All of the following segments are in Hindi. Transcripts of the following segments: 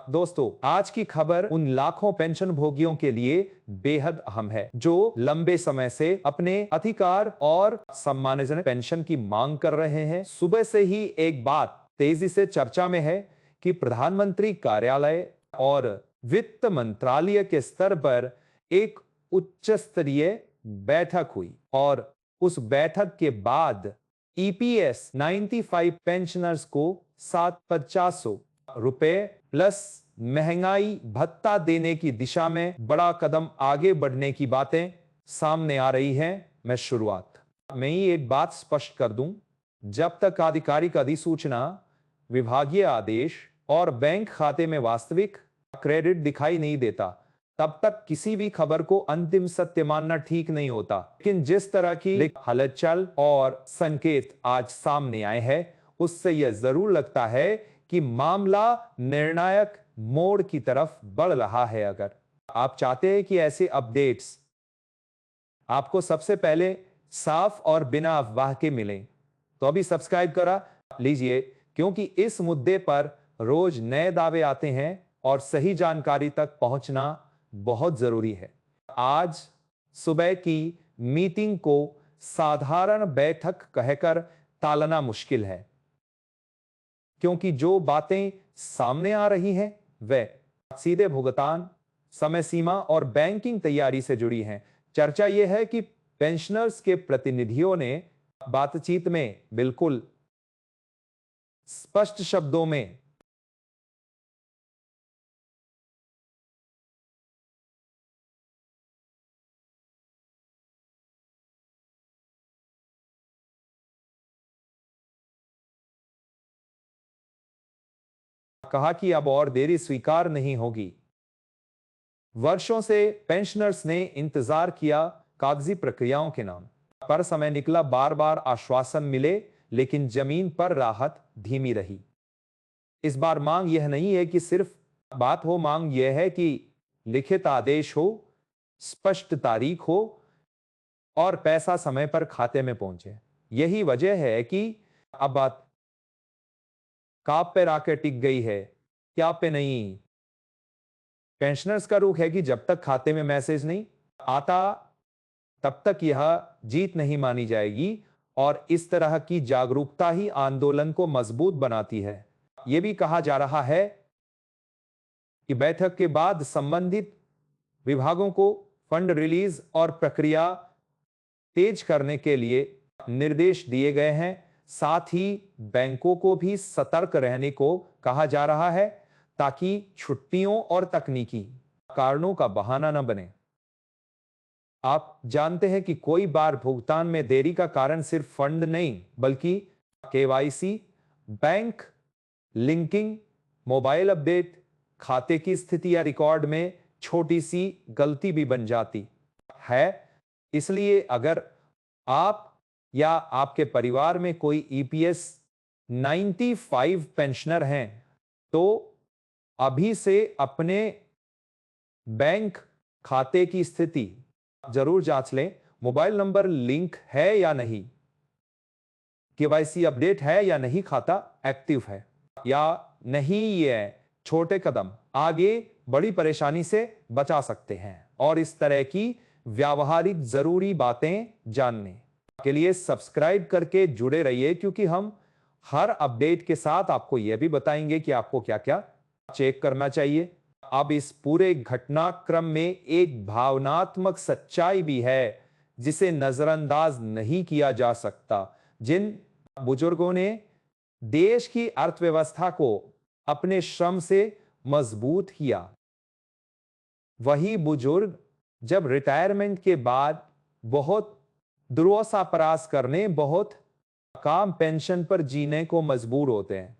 दोस्तों, आज की खबर उन लाखों पेंशन भोगियों के लिए बेहद अहम है जो लंबे समय से अपने अधिकार और सम्मानजनक पेंशन की मांग कर रहे हैं। सुबह से ही एक बात तेजी से चर्चा में है कि प्रधानमंत्री कार्यालय और वित्त मंत्रालय के स्तर पर एक उच्च स्तरीय बैठक हुई और उस बैठक के बाद ईपीएस 95 पेंशनर्स को 7,500 रुपए प्लस महंगाई भत्ता देने की दिशा में बड़ा कदम आगे बढ़ने की बातें सामने आ रही हैं। मैं ही एक बात स्पष्ट कर दूं, जब तक आधिकारिक अधिसूचना, विभागीय आदेश और बैंक खाते में वास्तविक क्रेडिट दिखाई नहीं देता, तब तक किसी भी खबर को अंतिम सत्य मानना ठीक नहीं होता। लेकिन जिस तरह की हलचल और संकेत आज सामने आए हैं, उससे यह जरूर लगता है कि मामला निर्णायक मोड़ की तरफ बढ़ रहा है। अगर आप चाहते हैं कि ऐसे अपडेट्स आपको सबसे पहले साफ और बिना अफवाह के मिलें, तो अभी सब्सक्राइब करा लीजिए, क्योंकि इस मुद्दे पर रोज नए दावे आते हैं और सही जानकारी तक पहुंचना बहुत जरूरी है। आज सुबह की मीटिंग को साधारण बैठक कहकर टालना मुश्किल है, क्योंकि जो बातें सामने आ रही हैं वे सीधे भुगतान, समय सीमा और बैंकिंग तैयारी से जुड़ी हैं। चर्चा यह है कि पेंशनर्स के प्रतिनिधियों ने बातचीत में बिल्कुल स्पष्ट शब्दों में कहा कि अब और देरी स्वीकार नहीं होगी। वर्षों से पेंशनर्स ने इंतजार किया कागजी प्रक्रियाओं के नाम पर, समय निकला, बार बार आश्वासन मिले, लेकिन जमीन पर राहत धीमी रही। इस बार मांग यह नहीं है कि सिर्फ बात हो, मांग यह है कि लिखित आदेश हो, स्पष्ट तारीख हो और पैसा समय पर खाते में पहुंचे। यही वजह है कि अब बात काप पे आके टिक गई है, क्या पे नहीं। पेंशनर्स का रुख है कि जब तक खाते में मैसेज नहीं आता, तब तक यह जीत नहीं मानी जाएगी और इस तरह की जागरूकता ही आंदोलन को मजबूत बनाती है। यह भी कहा जा रहा है कि बैठक के बाद संबंधित विभागों को फंड रिलीज और प्रक्रिया तेज करने के लिए निर्देश दिए गए हैं। साथ ही बैंकों को भी सतर्क रहने को कहा जा रहा है, ताकि छुट्टियों और तकनीकी कारणों का बहाना न बने। आप जानते हैं कि कोई बार भुगतान में देरी का कारण सिर्फ फंड नहीं, बल्कि KYC, bank linking, mobile update, खाते की स्थिति या रिकॉर्ड में छोटी सी गलती भी बन जाती है। इसलिए अगर आप या आपके परिवार में कोई ईपीएस 95 पेंशनर हैं, तो अभी से अपने बैंक खाते की स्थिति जरूर जांच लें। मोबाइल नंबर लिंक है या नहीं, केवाईसी अपडेट है या नहीं, खाता एक्टिव है या नहीं, ये छोटे कदम आगे बड़ी परेशानी से बचा सकते हैं। और इस तरह की व्यावहारिक जरूरी बातें जानने के लिए सब्सक्राइब करके जुड़े रहिए, क्योंकि हम हर अपडेट के साथ आपको यह भी बताएंगे कि आपको क्या क्या चेक करना चाहिए। अब इस पूरे घटनाक्रम में एक भावनात्मक सच्चाई भी है जिसे नजरअंदाज नहीं किया जा सकता। जिन बुजुर्गों ने देश की अर्थव्यवस्था को अपने श्रम से मजबूत किया, वही बुजुर्ग जब रिटायरमेंट के बाद बहुत दुर्दशा परास करने, बहुत काम पेंशन पर जीने को मजबूर होते हैं,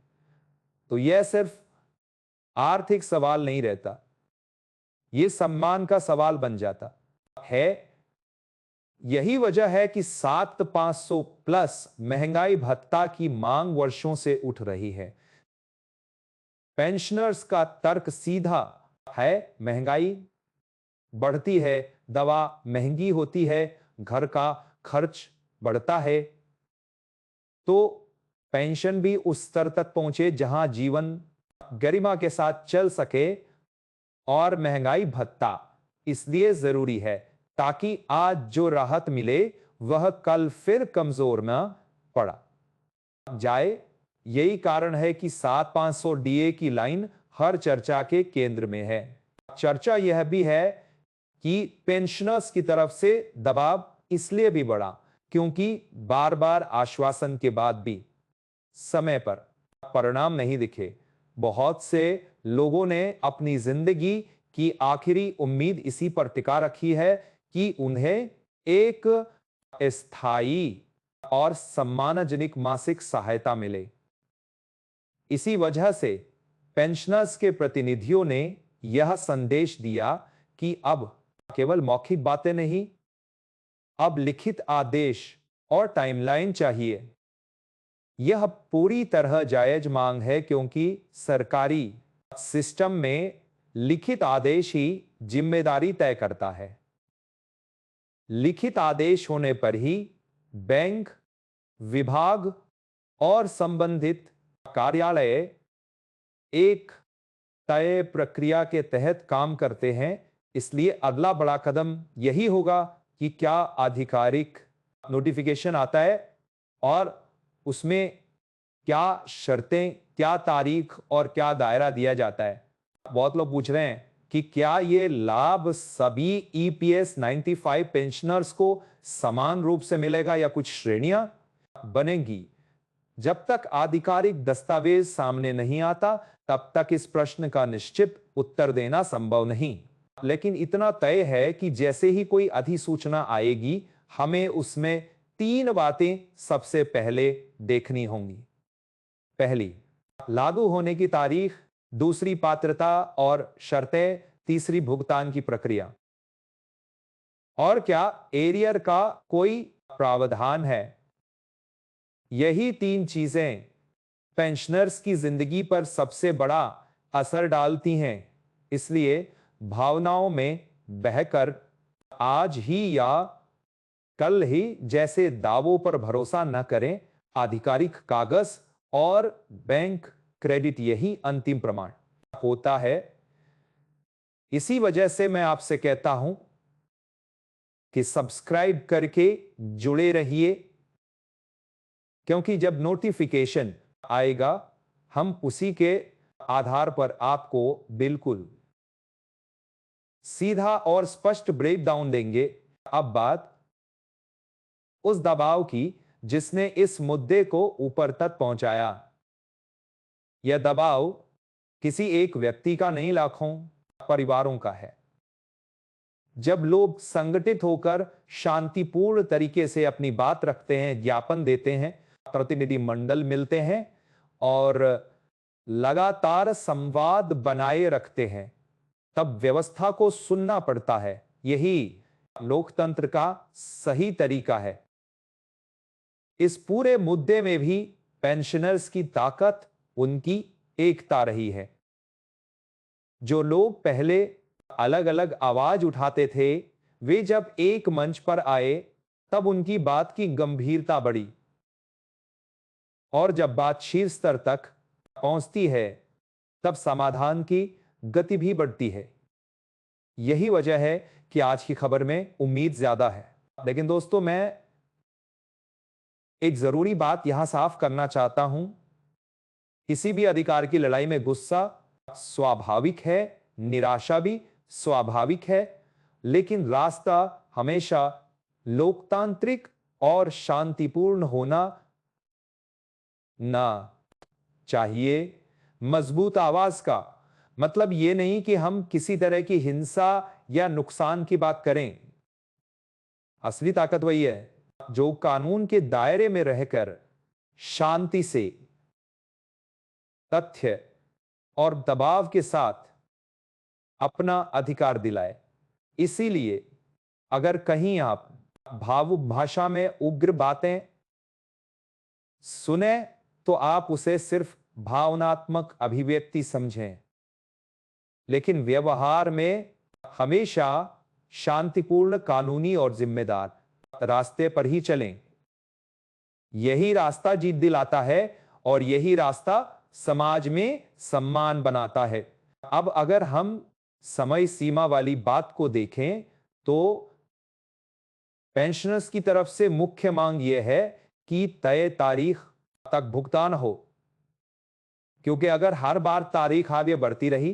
तो यह सिर्फ आर्थिक सवाल नहीं रहता, यह सम्मान का सवाल बन जाता है। यही वजह है कि 7,500 प्लस महंगाई भत्ता की मांग वर्षों से उठ रही है। पेंशनर्स का तर्क सीधा है, महंगाई बढ़ती है, दवा महंगी होती है, घर का खर्च बढ़ता है, तो पेंशन भी उस स्तर तक पहुंचे जहां जीवन गरिमा के साथ चल सके। और महंगाई भत्ता इसलिए जरूरी है ताकि आज जो राहत मिले वह कल फिर कमजोर न पड़ा जाए। यही कारण है कि 7500 डीए की लाइन हर चर्चा के केंद्र में है। चर्चा यह भी है कि पेंशनर्स की तरफ से दबाव इसलिए भी बढ़ा क्योंकि बार बार आश्वासन के बाद भी समय पर परिणाम नहीं दिखे। बहुत से लोगों ने अपनी जिंदगी की आखिरी उम्मीद इसी पर टिका रखी है कि उन्हें एक स्थायी और सम्मानजनक मासिक सहायता मिले। इसी वजह से पेंशनर्स के प्रतिनिधियों ने यह संदेश दिया कि अब केवल मौखिक बातें नहीं, अब लिखित आदेश और टाइमलाइन चाहिए। यह पूरी तरह जायज मांग है क्योंकि सरकारी सिस्टम में लिखित आदेश ही जिम्मेदारी तय करता है। लिखित आदेश होने पर ही बैंक, विभाग और संबंधित कार्यालय एक तय प्रक्रिया के तहत काम करते हैं। इसलिए अगला बड़ा कदम यही होगा कि क्या आधिकारिक नोटिफिकेशन आता है और उसमें क्या शर्तें, क्या तारीख और क्या दायरा दिया जाता है। बहुत लोग पूछ रहे हैं कि क्या ये लाभ सभी ईपीएस 95 पेंशनर्स को समान रूप से मिलेगा या कुछ श्रेणियां बनेंगी। जब तक आधिकारिक दस्तावेज सामने नहीं आता तब तक इस प्रश्न का निश्चित उत्तर देना संभव नहीं। लेकिन इतना तय है कि जैसे ही कोई अधिसूचना आएगी हमें उसमें 3 बातें सबसे पहले देखनी होंगी। पहली, लागू होने की तारीख। दूसरी, पात्रता और शर्तें। तीसरी, भुगतान की प्रक्रिया। और क्या एरियर का कोई प्रावधान है। यही 3 चीजें पेंशनर्स की जिंदगी पर सबसे बड़ा असर डालती हैं। इसलिए भावनाओं में बहकर आज ही या कल ही जैसे दावों पर भरोसा न करें। आधिकारिक कागज और बैंक क्रेडिट यही अंतिम प्रमाण होता है। इसी वजह से मैं आपसे कहता हूं कि सब्सक्राइब करके जुड़े रहिए, क्योंकि जब नोटिफिकेशन आएगा हम उसी के आधार पर आपको बिल्कुल सीधा और स्पष्ट ब्रेकडाउन देंगे। अब बात उस दबाव की जिसने इस मुद्दे को ऊपर तक पहुंचाया। यह दबाव किसी एक व्यक्ति का नहीं, लाखों परिवारों का है। जब लोग संगठित होकर शांतिपूर्ण तरीके से अपनी बात रखते हैं, ज्ञापन देते हैं, प्रतिनिधि मंडल मिलते हैं और लगातार संवाद बनाए रखते हैं, तब व्यवस्था को सुनना पड़ता है। यही लोकतंत्र का सही तरीका है। इस पूरे मुद्दे में भी पेंशनर्स की ताकत उनकी एकता रही है। जो लोग पहले अलग अलग आवाज उठाते थे, वे जब एक मंच पर आए तब उनकी बात की गंभीरता बढ़ी और जब बात शीर्ष स्तर तक पहुंचती है तब समाधान की गति भी बढ़ती है। यही वजह है कि आज की खबर में उम्मीद ज्यादा है। लेकिन दोस्तों, मैं एक जरूरी बात यहां साफ करना चाहता हूं। किसी भी अधिकार की लड़ाई में गुस्सा स्वाभाविक है, निराशा भी स्वाभाविक है, लेकिन रास्ता हमेशा लोकतांत्रिक और शांतिपूर्ण होना ना चाहिए। मजबूत आवाज का मतलब यह नहीं कि हम किसी तरह की हिंसा या नुकसान की बात करें। असली ताकत वही है जो कानून के दायरे में रहकर शांति से, तथ्य और दबाव के साथ अपना अधिकार दिलाए। इसीलिए अगर कहीं आप भावुक भाषा में उग्र बातें सुने तो आप उसे सिर्फ भावनात्मक अभिव्यक्ति समझें, लेकिन व्यवहार में हमेशा शांतिपूर्ण, कानूनी और जिम्मेदार रास्ते पर ही चलें। यही रास्ता जीत दिलाता है और यही रास्ता समाज में सम्मान बनाता है। अब अगर हम समय सीमा वाली बात को देखें तो पेंशनर्स की तरफ से मुख्य मांग यह है कि तय तारीख तक भुगतान हो, क्योंकि अगर हर बार तारीख आगे बढ़ती रही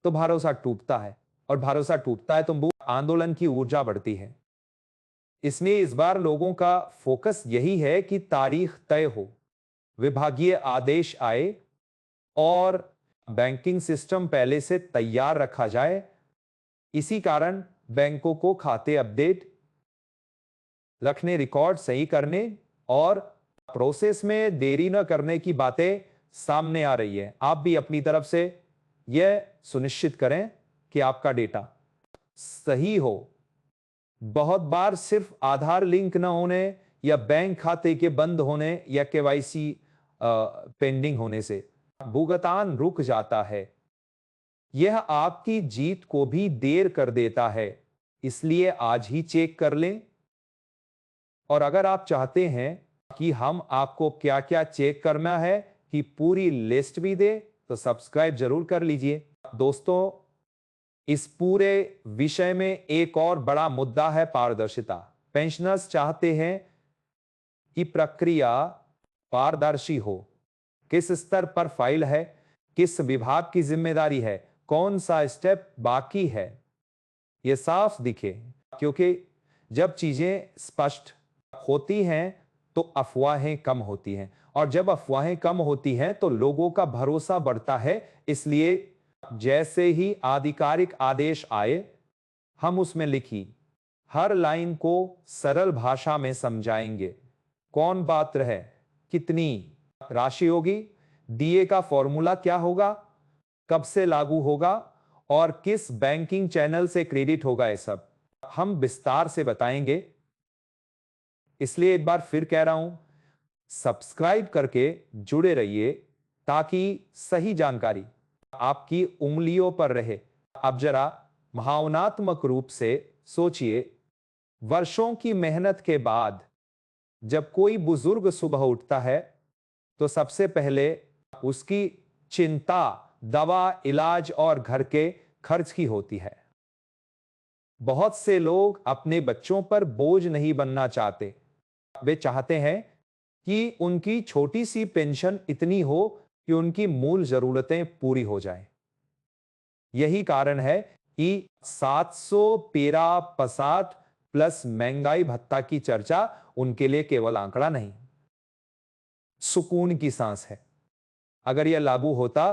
तो भरोसा टूटता है, और भरोसा टूटता है तो आंदोलन की ऊर्जा बढ़ती है। इसलिए इस बार लोगों का फोकस यही है कि तारीख तय हो, विभागीय आदेश आए और बैंकिंग सिस्टम पहले से तैयार रखा जाए। इसी कारण बैंकों को खाते अपडेट रखने, रिकॉर्ड सही करने और प्रोसेस में देरी न करने की बातें सामने आ रही है। आप भी अपनी तरफ से यह सुनिश्चित करें कि आपका डेटा सही हो। बहुत बार सिर्फ आधार लिंक न होने या बैंक खाते के बंद होने या केवाईसी पेंडिंग होने से भुगतान रुक जाता है। यह आपकी जीत को भी देर कर देता है, इसलिए आज ही चेक कर लें। और अगर आप चाहते हैं कि हम आपको क्या क्या चेक करना है कि पूरी लिस्ट भी दे, तो सब्सक्राइब जरूर कर लीजिए। दोस्तों, इस पूरे विषय में एक और बड़ा मुद्दा है पारदर्शिता। पेंशनर्स चाहते हैं कि प्रक्रिया पारदर्शी हो। किस स्तर पर फाइल है, किस विभाग की जिम्मेदारी है, कौन सा स्टेप बाकी है, यह साफ दिखे। क्योंकि जब चीजें स्पष्ट होती हैं तो अफवाहें कम होती हैं, और जब अफवाहें कम होती हैं तो लोगों का भरोसा बढ़ता है। इसलिए जैसे ही आधिकारिक आदेश आए, हम उसमें लिखी हर लाइन को सरल भाषा में समझाएंगे। कौन पात्र है, कितनी राशि होगी, डीए का फॉर्मूला क्या होगा, कब से लागू होगा और किस बैंकिंग चैनल से क्रेडिट होगा, ये सब हम विस्तार से बताएंगे। इसलिए एक बार फिर कह रहा हूं, सब्सक्राइब करके जुड़े रहिए ताकि सही जानकारी आपकी उंगलियों पर रहे। अब जरा भावनात्मक रूप से सोचिए, वर्षों की मेहनत के बाद जब कोई बुजुर्ग सुबह उठता है तो सबसे पहले उसकी चिंता दवा, इलाज और घर के खर्च की होती है। बहुत से लोग अपने बच्चों पर बोझ नहीं बनना चाहते। वे चाहते हैं कि उनकी छोटी सी पेंशन इतनी हो कि उनकी मूल जरूरतें पूरी हो जाएं। यही कारण है कि 700 पेरा पसाट प्लस महंगाई भत्ता की चर्चा उनके लिए केवल आंकड़ा नहीं, सुकून की सांस है। अगर यह लागू होता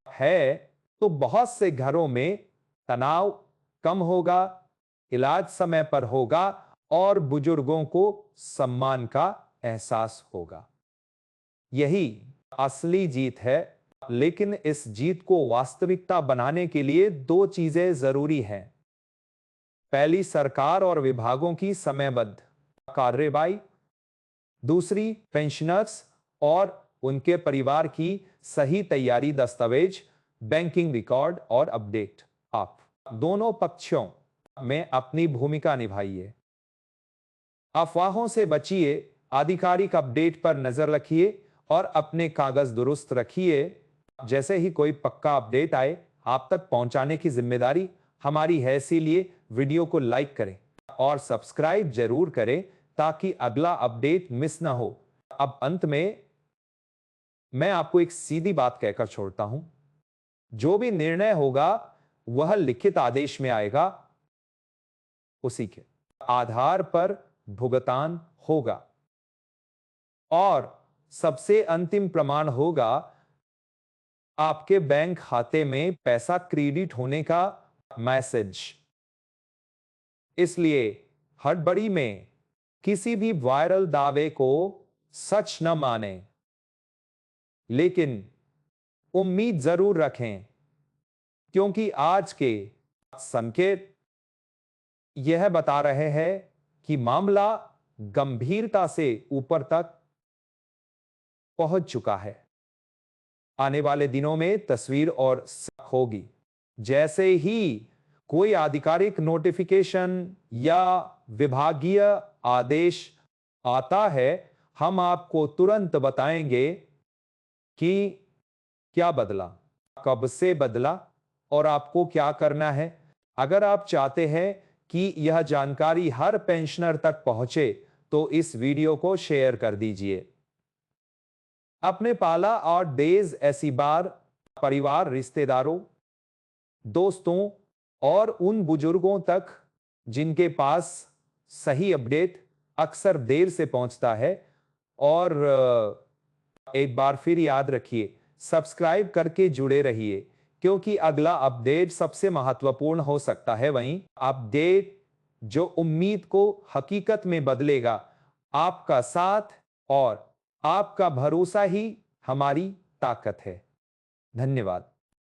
है तो बहुत से घरों में तनाव कम होगा, इलाज समय पर होगा और बुजुर्गों को सम्मान का एहसास होगा। यही असली जीत है। लेकिन इस जीत को वास्तविकता बनाने के लिए दो चीजें जरूरी हैं। पहली, सरकार और विभागों की समयबद्ध कार्रवाई। दूसरी, पेंशनर्स और उनके परिवार की सही तैयारी, दस्तावेज, बैंकिंग रिकॉर्ड और अपडेट। आप दोनों पक्षों में अपनी भूमिका निभाइए। अफवाहों से बचिए, आधिकारिक अपडेट पर नजर रखिए और अपने कागज दुरुस्त रखिए। जैसे ही कोई पक्का अपडेट आए, आप तक पहुंचाने की जिम्मेदारी हमारी है। इसीलिए वीडियो को लाइक करें और सब्सक्राइब जरूर करें ताकि अगला अपडेट मिस ना हो। अब अंत में मैं आपको एक सीधी बात कहकर छोड़ता हूं, जो भी निर्णय होगा वह लिखित आदेश में आएगा, उसी के आधार पर भुगतान होगा और सबसे अंतिम प्रमाण होगा आपके बैंक खाते में पैसा क्रेडिट होने का मैसेज। इसलिए हड़बड़ी में किसी भी वायरल दावे को सच न माने, लेकिन उम्मीद जरूर रखें, क्योंकि आज के संकेत यह बता रहे हैं कि मामला गंभीरता से ऊपर तक पहुंच चुका है। आने वाले दिनों में तस्वीर और होगी। जैसे ही कोई आधिकारिक नोटिफिकेशन या विभागीय आदेश आता है, हम आपको तुरंत बताएंगे कि क्या बदला, कब से बदला और आपको क्या करना है। अगर आप चाहते हैं कि यह जानकारी हर पेंशनर तक पहुंचे तो इस वीडियो को शेयर कर दीजिए। अपने पाला और डेज ऐसी बार परिवार, रिश्तेदारों, दोस्तों और उन बुजुर्गों तक जिनके पास सही अपडेट अक्सर देर से पहुंचता है। और एक बार फिर याद रखिए, सब्सक्राइब करके जुड़े रहिए क्योंकि अगला अपडेट सबसे महत्वपूर्ण हो सकता है। वहीं अपडेट जो उम्मीद को हकीकत में बदलेगा। आपका साथ और आपका भरोसा ही हमारी ताकत है। धन्यवाद।